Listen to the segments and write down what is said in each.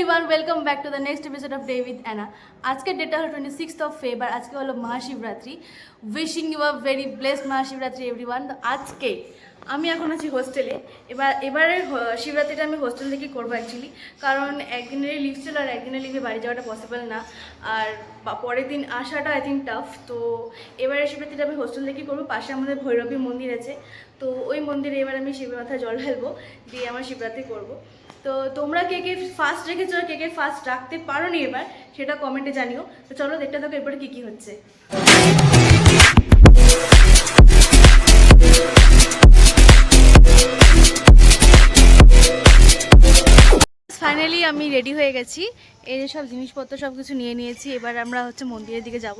Everyone, welcome back to the next episode of day with Anna. আজকের ডেটটা হলো 26th February. আজকে হলো Mahashivratri. Wishing you a very blessed Mahashivratri everyone. তো আজকে আমি এখন আছি হোস্টেলে। এবারের শিবরাত্রিটা আমি হোস্টেল থেকেই করবো অ্যাকচুয়ালি, কারণ একদিনেরই লিভ ছিল আর একদিনের লিভে বাড়ি যাওয়াটা পসিবল না, আর পরের দিন আসাটা আই থিঙ্ক টাফ। তো এবারের শিবরাত্রিটা আমি হোস্টেল থেকেই করবো। পাশে আমাদের ভৈরবী মন্দির আছে, তো ওই মন্দিরে এবার আমি শিবের মাথায় জল ঢালবো, দিয়ে আমার শিবরাত্রি করবো। তো তোমরা কে কে ফার্স্ট রেখেছো আর কে কে ফার্স্ট রাখতে পারো নি এবার, সেটা কমেন্টে জানিও। তো চলো দেখতে থাকো এরপরে কী কী হচ্ছে। ফাইনালি আমি রেডি হয়ে গেছি। এই যে সব জিনিসপত্র সব কিছু নিয়ে নিয়েছি। এবার আমরা হচ্ছে মন্দিরের দিকে যাব।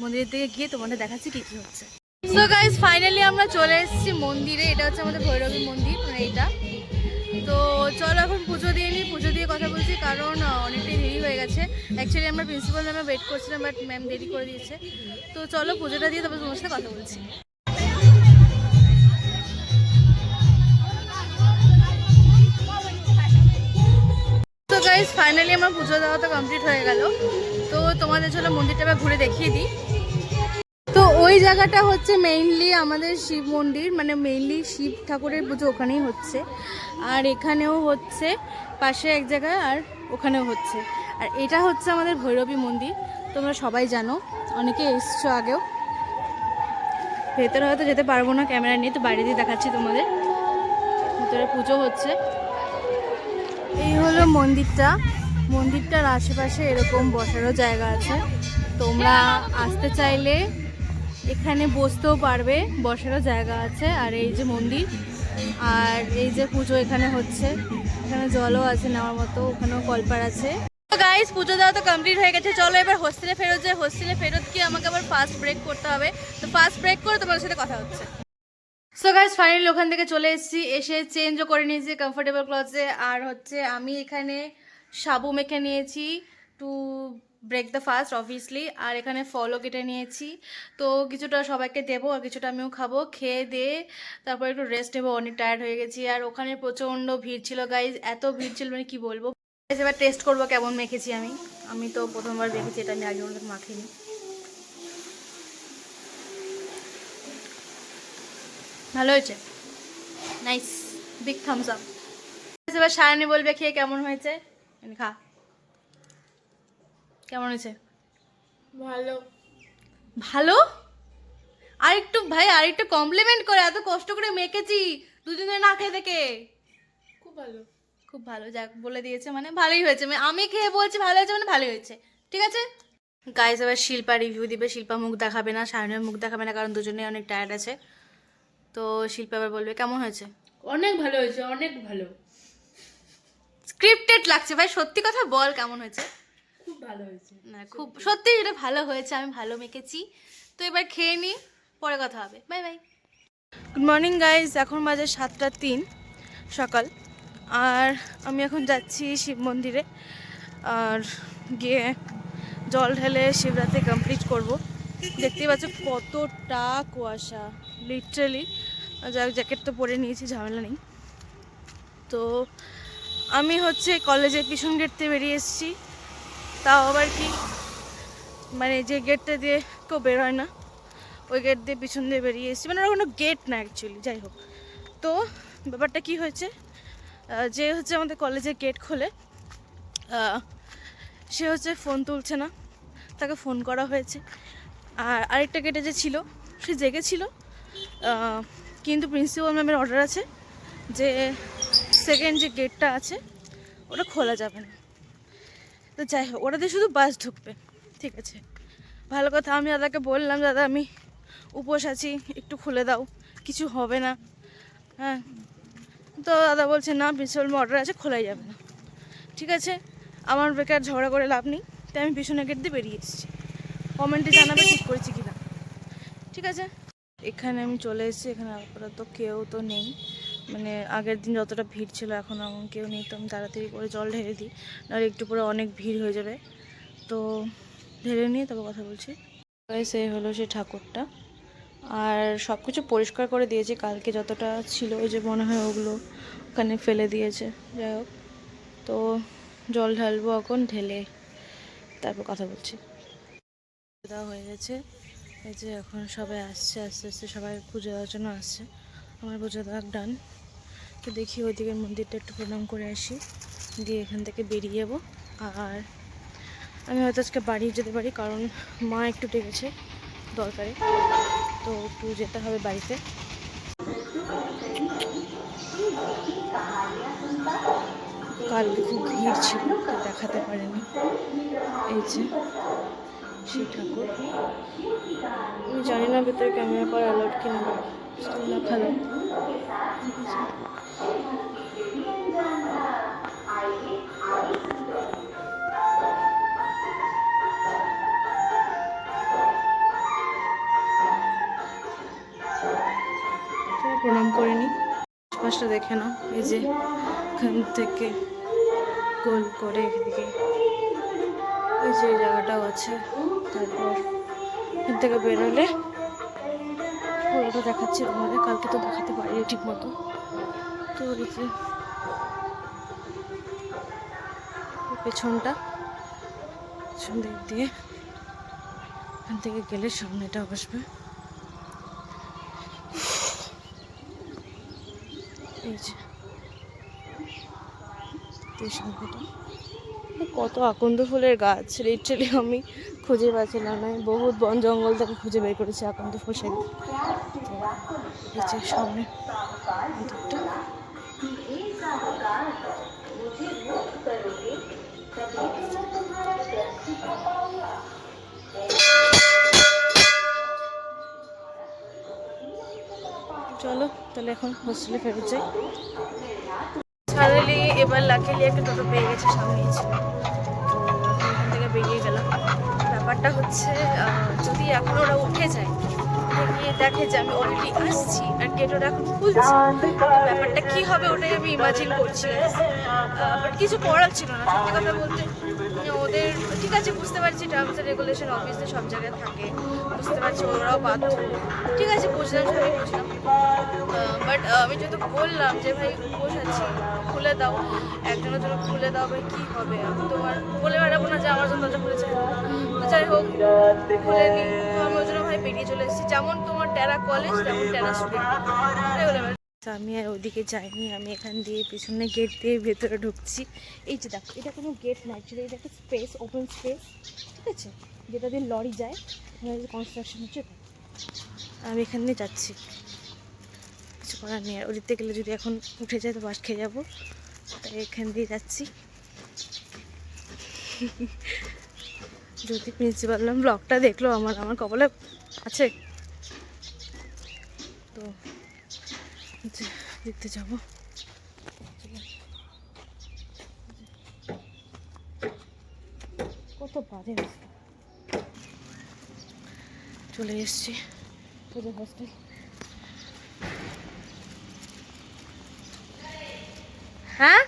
মন্দিরের দিকে গিয়ে তোমাদের দেখাচ্ছি কী কী হচ্ছে। সো গাইজ ফাইনালি আমরা চলে এসেছি মন্দিরে। এটা হচ্ছে আমাদের ভৈরবী মন্দির, মানে এইটা। তো চলো এখন পুজো দিয়ে নিই, পুজো দিয়ে কথা বলছি, কারণ অনেকটাই দেরি হয়ে গেছে। অ্যাকচুয়ালি আমরা প্রিন্সিপাল ম্যামে ওয়েট করছিলাম, বাট ম্যাম দেরি করে দিয়েছে। তো চলো পুজোটা দিয়ে তবে তোমার সাথে কথা বলছি। তো গাইজ ফাইনালি আমার পুজো দেওয়া তো কমপ্লিট হয়ে গেল। তো তোমাদের চলো মন্দিরটা এবার ঘুরে দেখিয়ে দিই। তো ওই জায়গাটা হচ্ছে মেইনলি আমাদের শিব মন্দির, মানে মেইনলি শিব ঠাকুরের পুজো ওখানেই হচ্ছে। আর এখানেও হচ্ছে, পাশে এক জায়গায়, আর ওখানেও হচ্ছে। আর এটা হচ্ছে আমাদের ভৈরবী মন্দির। তোমরা সবাই জানো, অনেকে এসছো আগেও। ভেতরে হয়তো যেতে পারবো না ক্যামেরা নিয়ে, তো বাইরে দিয়ে দেখাচ্ছি তোমাদের। ভেতরে পুজো হচ্ছে। এই হলো মন্দিরটা। মন্দিরটার আশেপাশে এরকম বসারও জায়গা আছে। তোমরা আসতে চাইলে এখানে বসতেও পারবে, বসারও জায়গা আছে। আর এই যে মন্দির, আর এই যে পুজো এখানে হচ্ছে। এখানে জলও আছে নেওয়ার মতো, ওখানেও কলপার আছে। তো গাইস পুজো দেওয়া তো কমপ্লিট হয়ে গেছে। চলো এবার হোস্টেলে ফেরত যাই। হোস্টেলে ফেরত গিয়ে আমাকে আবার ফার্স্ট ব্রেক করতে হবে। তো ফার্স্ট ব্রেক করে তোমাদের সাথে কথা হচ্ছে। সো গাইস ফাইনালি ওখান থেকে চলে এসেছি, এসে চেঞ্জও করে নিয়েছি কমফোর্টেবল ক্লথসে। আর হচ্ছে আমি এখানে সাবু মেখে নিয়েছি to break the fast obviously. আর এখানে ফলও কেটে নিয়েছি। তো কিছুটা সবাইকে দেবো আর কিছুটা আমিও খাবো। খেয়ে দিয়ে তারপর একটু রেস্ট নেবো, অনেক টায়ার্ড হয়ে গেছি। আর ওখানে প্রচণ্ড ভিড় ছিল গাইজ, এত ভিড় ছিল মানে কি বলবো। এবার টেস্ট করবো কেমন মেখেছি আমি। আমি তো প্রথমবার মেখেছি, এটা আমি আগে অনেক মাখিনি। ভালো হয়েছে, নাইস, বিগ থামস আপ। এবার সায়নী বলবে খেয়ে কেমন হয়েছে। খা, কেমন হয়েছে? ভালো। ভালো? আর একটু ভাই, আর একটু কমপ্লিমেন্ট করে, এত কষ্ট করে মেখেছি, দুদিন ধরে না খেয়ে দেখে। খুব ভালো। খুব ভালো, যাক বলে দিয়েছে মানে ভালোই হয়েছে। আমি খেয়ে বলছি ভালো হয়েছে মানে ভালোই হয়েছে, ঠিক আছে। গাইজ এবার শিল্পা রিভিউ দিবে। শিল্পা মুখ দেখাবে না, সায়নের মুখ দেখাবে না, কারণ দুজনেই অনেক টায়ার্ড আছে। তো শিল্পা এবার বলবে কেমন হয়েছে। অনেক ভালো হয়েছে, অনেক ভালো। স্ক্রিপ্টেড লাগছে ভাই, সত্যি কথা বল কেমন হয়েছে। খুব ভালো হয়েছে না খুব সত্যি, এটা ভালো হয়েছে, আমি ভালো মেখেছি। তো এবার খেয়ে নিই, পরে কথা হবে। Bye bye. Good morning guys, এখন বাজে 7:03 সকাল। আর আমি এখন যাচ্ছি শিব মন্দিরে, আর গিয়ে জল ঢেলে শিবরাত্রি কমপ্লিট করব। দেখতেই পাচ্ছ কতটা কুয়াশা, লিটারালি। যাক জ্যাকেট তো পরে নিয়েছি, ঝামেলা নেই। তো আমি হচ্ছে কলেজের পিছন গেট দিয়ে বেরিয়ে এসেছি। তাও আবার কি, মানে যে গেটটা দিয়ে কেউ বের হয় না, ওই গেট দিয়ে পিছন দিয়ে বেরিয়ে এসেছি। মানে ওর কোনো গেট না অ্যাকচুয়ালি, যাই হোক। তো ব্যাপারটা কি হয়েছে, যে হচ্ছে আমাদের কলেজের গেট খোলে, সে হচ্ছে ফোন তুলছে না, তাকে ফোন করা হয়েছে। আর আরেকটা গেটে যে ছিল সে জেগেছিল, কিন্তু প্রিন্সিপাল ম্যামের অর্ডার আছে যে সেকেন্ড যে গেটটা আছে ওটা খোলা যাবে না। তো যাই হোক, ওটা দিয়ে শুধু বাস ঢুকবে, ঠিক আছে, ভালো কথা। আমি দাদাকে বললাম, দাদা আমি উপোস আছি, একটু খুলে দাও, কিছু হবে না। হ্যাঁ, তো দাদা বলছে না, প্রিন্সিপাল অর্ডার আছে, খোলাই যাবে না। ঠিক আছে, আমার বেকার ঝগড়া করে লাভ নেই, তাই আমি পিছনে গেট দিয়ে বেরিয়ে এসেছি। কমেন্টে জানাবে ঠিক করেছি কিনা, ঠিক আছে। এখানে আমি চলে এসেছি, এখানে আপাতত কেউ তো নেই, মানে আগের দিন যতটা ভিড় ছিল এখন এমন কেউ নেই। তো আমি তাড়াতাড়ি করে জল ঢেলে দিই, নাহলে একটু পরে অনেক ভিড় হয়ে যাবে। তো ঢেলে নিয়ে তবে কথা বলছি। সে হলো সে ঠাকুরটা, আর সব কিছু পরিষ্কার করে দিয়েছে। কালকে যতটা ছিল ওই যে মনে হয় ওগুলো ওখানে ফেলে দিয়েছে, যাই হোক। তো জল ঢালবো এখন, ঢেলে তারপর কথা বলছি। দেওয়া হয়ে গেছে, এই যে এখন সবাই আসছে, আস্তে আস্তে সবাই পুজো দেওয়ার জন্য আসছে। আমার পুজো দেওয়া ডান। তো দেখি ওইদিকে মন্দিরটা একটু প্রণাম করে আসি, দিয়ে এখান থেকে বেরিয়ে যাবো। আর আমি হয়তো আজকে বাড়ি যেতে পারি, কারণ মা একটু ডেকেছে দরকারে, তো একটু যেতে হবে বাড়িতে। কালকে খুব ভিড় ছিল, তো দেখাতে পারিনি। এই যে সেই ঠাকুর, আমি জানি না ভেতরে ক্যামেরা করা অ্যালাউড কিনা, দেখালো। প্রণাম করে নি, আশপাশটা দেখে নাও। এই যে এখান থেকে গোল করে এদিকে এই যে জায়গাটাও আছে। তারপর এখান থেকে বেরোলে পুরোটা দেখাচ্ছি তোমাদের, কালকে তো দেখাতে পারি ঠিক মতো। তো এই যে পেছনটা, পেছন দিক দিয়ে এখান থেকে গেলে সামনেটা বসবে। এই যে সামনেটা কত আকন্দ ফুলের গাছ, লিটারালি আমি খুঁজে পাচ্ছিলাম না, বহুত বন জঙ্গল থেকে খুঁজে বের করেছি আকন্দ ফুল। সেই সামনে চলো তাহলে এখন হোস্টেলে ফেরত যাই। ফাইনালি এবার লাকিলি একটা টোটো পেয়ে গেছে, সামনেই ছিল, তো এখান থেকে বেরিয়ে গেলাম। ব্যাপারটা হচ্ছে যদি এখন ওরা উঠে যায়, গিয়ে দেখে যে আমি অলরেডি আসছি আর গেট ওরা এখন খুলছে, ব্যাপারটা কী হবে ওটাই আমি ইমাজিন করছি। বাট কিছু করার ছিল না, সত্যি কথা বলতে। ওদের ঠিক আছে, বুঝতে পারছি টার্মস অ্যান্ড রেগুলেশন অবভিয়াসলি সব জায়গায় থাকে, বুঝতে পারছি ওরাও বাধ্য, ঠিক আছে বুঝলাম, সবই বুঝলাম। বাট আমি যেহেতু বললাম যে ভাই উপোস আছি, খুলে দাও, একজনের জন্য খুলে দাও, ভাই কী হবে, আমি তো আর বলে বেড়াবো না যে আমার জন্য দরজা খুলেছে। তো যাই হোক, খুলে নিই, তো আমি ওই জন্য ভাই বেরিয়ে চলে এসেছি। যেমন তোমার টেরা কলেজ তেমন টেরা স্টুডেন্ট। আমি আর ওদিকে যাইনি, আমি এখান দিয়ে পিছনে গেট দিয়ে ভেতরে ঢুকছি। এই যে দেখো, এটা কোনো গেট না, অ্যাকচুয়ালি এটা একটা স্পেস, ওপেন স্পেস, ঠিক আছে, যেটা দিয়ে লরি যায়, কনস্ট্রাকশন হচ্ছে। আমি এখান দিয়ে যাচ্ছি, কিছু করার নেই। আর ওদিকতে গেলে যদি এখন উঠে যায় তো বাস খেয়ে যাবো, তাই এখান দিয়ে যাচ্ছি। যদি প্রিন্সিপাল ম্যাম ব্লগটা দেখলো, আমার কপালে আছে, তো দেখতে যাব। কত বাজে চলে এসছি পুজো হোস্টেল। হ্যাঁ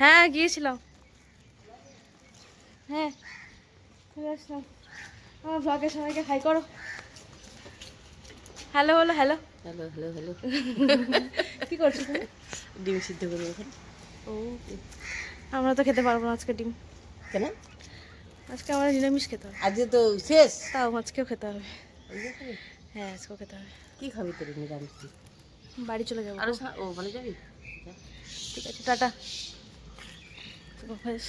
হ্যাঁ গিয়েছিলাম, হ্যাঁ চলে আসলাম। আমার ব্লগে সবাইকে হাই করো, hello hello hello hello hello hello. কী করছো তুমি? ডিম সিদ্ধ করবো এখন। ও আমরা তো খেতে পারবো না আজকে ডিম, কেন? আজকে আমাদের নিরামিষ খেতে হবে। আজকে তো শেষ। তাও আজকেও খেতে হবে। হ্যাঁ আজকেও খেতে হবে। কি খাবি তোর নিরামিষ? বাড়ি চলে যাবো। আরো ও মানে যাবি? ঠিক আছে টাটা। তো ব্যাস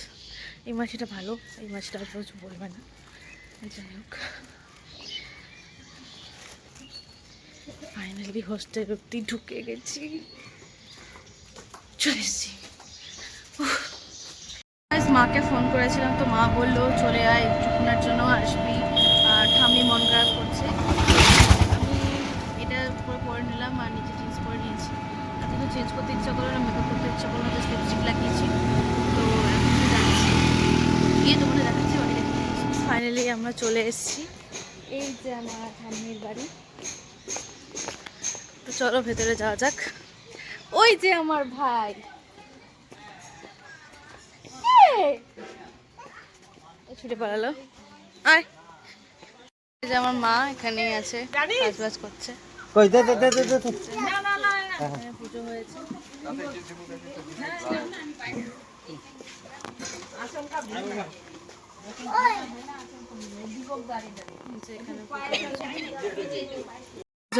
এই মাছটা ভালো, এই মাছটা আর কিছু বলবে না। যাই হোক, ফাইনালি হোস্টেল অব্দি ঢুকে গেছি, চলে এসেছি। মাকে ফোন করেছিলাম, তো মা বললো চলে আয়, একটুক্ষণের জন্য আসবি, আর ঠাম্মি মন খারাপ করছে। আমি এটা পুরো পরে নিলাম আর নিচে জিন্স পরে নিয়েছি। এত তো চেঞ্জ করতে ইচ্ছা করলো না, মেকআপ করতে ইচ্ছা করলো না, জাস্ট লিপস্টিক লাগিয়েছি। তো এখন যাচ্ছি, গিয়ে তোমাদের দেখাচ্ছি বাড়ি। ফাইনালি আমরা চলে এসেছি, এই যে আমার ঠাম্মির বাড়ি। তো চলো ভেতরে যাওয়া যাক। ওই যে আমার ভাই, ছুটে পালালো। আয়, এই যে আমার মা এখানেই আছে, কাজবাজ করছে। কই দে দে দে দে দে। পুজো হয়েছে।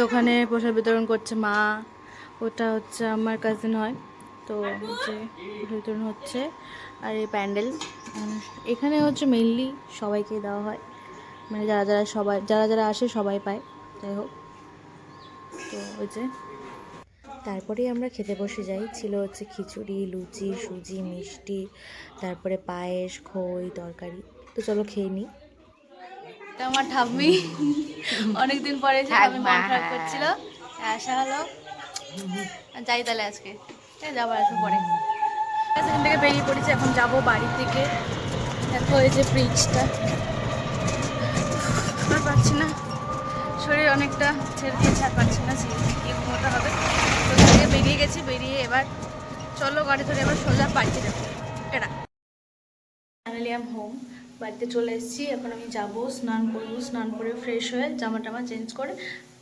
ওখানে প্রসাদ বিতরণ করছে মা, ওটা হচ্ছে আমার কাজিন হয়, তো হচ্ছে প্রসাদ বিতরণ হচ্ছে। আর এই প্যান্ডেল এখানে হচ্ছে মেইনলি সবাইকে দেওয়া হয়, মানে যারা যারা আসে সবাই পায়, যাই হোক। তো ওই যে তারপরেই আমরা খেতে বসে যাই। ছিল হচ্ছে খিচুড়ি, লুচি, সুজি, মিষ্টি, তারপরে পায়েস, খই, তরকারি। তো চলো খেয়ে নিই। এটা আমার ঠাম্মি, অনেকদিন পরে যে ঠাম্মি মন খারাপ করছিল, আসা হলো। যাই তাহলে আজকে, যাবো আসবো পরে। এখান থেকে বেরিয়ে পড়েছি, এখন যাবো বাড়ির দিকে। দেখো এই যে ব্রিজটা, আর পাচ্ছি না, শরীর অনেকটা ছেড়ে দিয়েছে, আর পাচ্ছি না, গিয়ে ঘুমোতে হবে। তো থেকে বেরিয়ে গেছি, বেরিয়ে এবার চলো গাড়ি ধরে এবার সোজা বাড়িতে যাবো। এটা ফাইনালি আম হোম, বাড়িতে চলে এসেছি। এখন আমি যাবো, স্নান করবো, স্নান করে ফ্রেশ হয়ে জামা টামা চেঞ্জ করে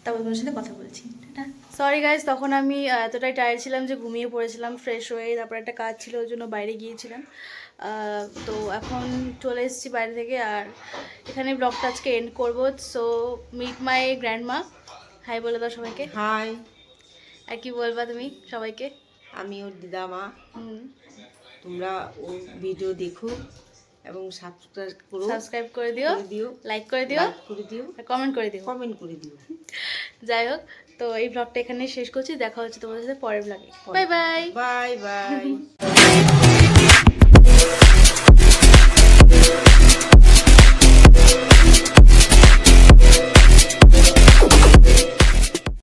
তারপর তোমার সাথে কথা বলছি। সরি গাইজ, তখন আমি এতটাই টায়ার্ড ছিলাম যে ঘুমিয়ে পড়েছিলাম। ফ্রেশ হয়ে তারপর একটা কাজ ছিল, ওই জন্য বাইরে গিয়েছিলাম। তো এখন চলে এসেছি বাইরে থেকে, আর এখানে ব্লগটা আজকে এন্ড করবো। So meet my grandma, hi বলে দাও সবাইকে। হাই, আর কি বলবা তুমি সবাইকে? আমি ওর দিদামা। হুম, তোমরা ওর ভিডিও দেখো এবং সাবস্ক্রাইব করে দিও, লাইক করে দিও, আর কমেন্ট করে দিও, যাই হোক। তো এই ব্লগটা এখানে শেষ করছি, দেখা হচ্ছে তোমাদের সাথে পরের ব্লগে। Bye bye, bye bye.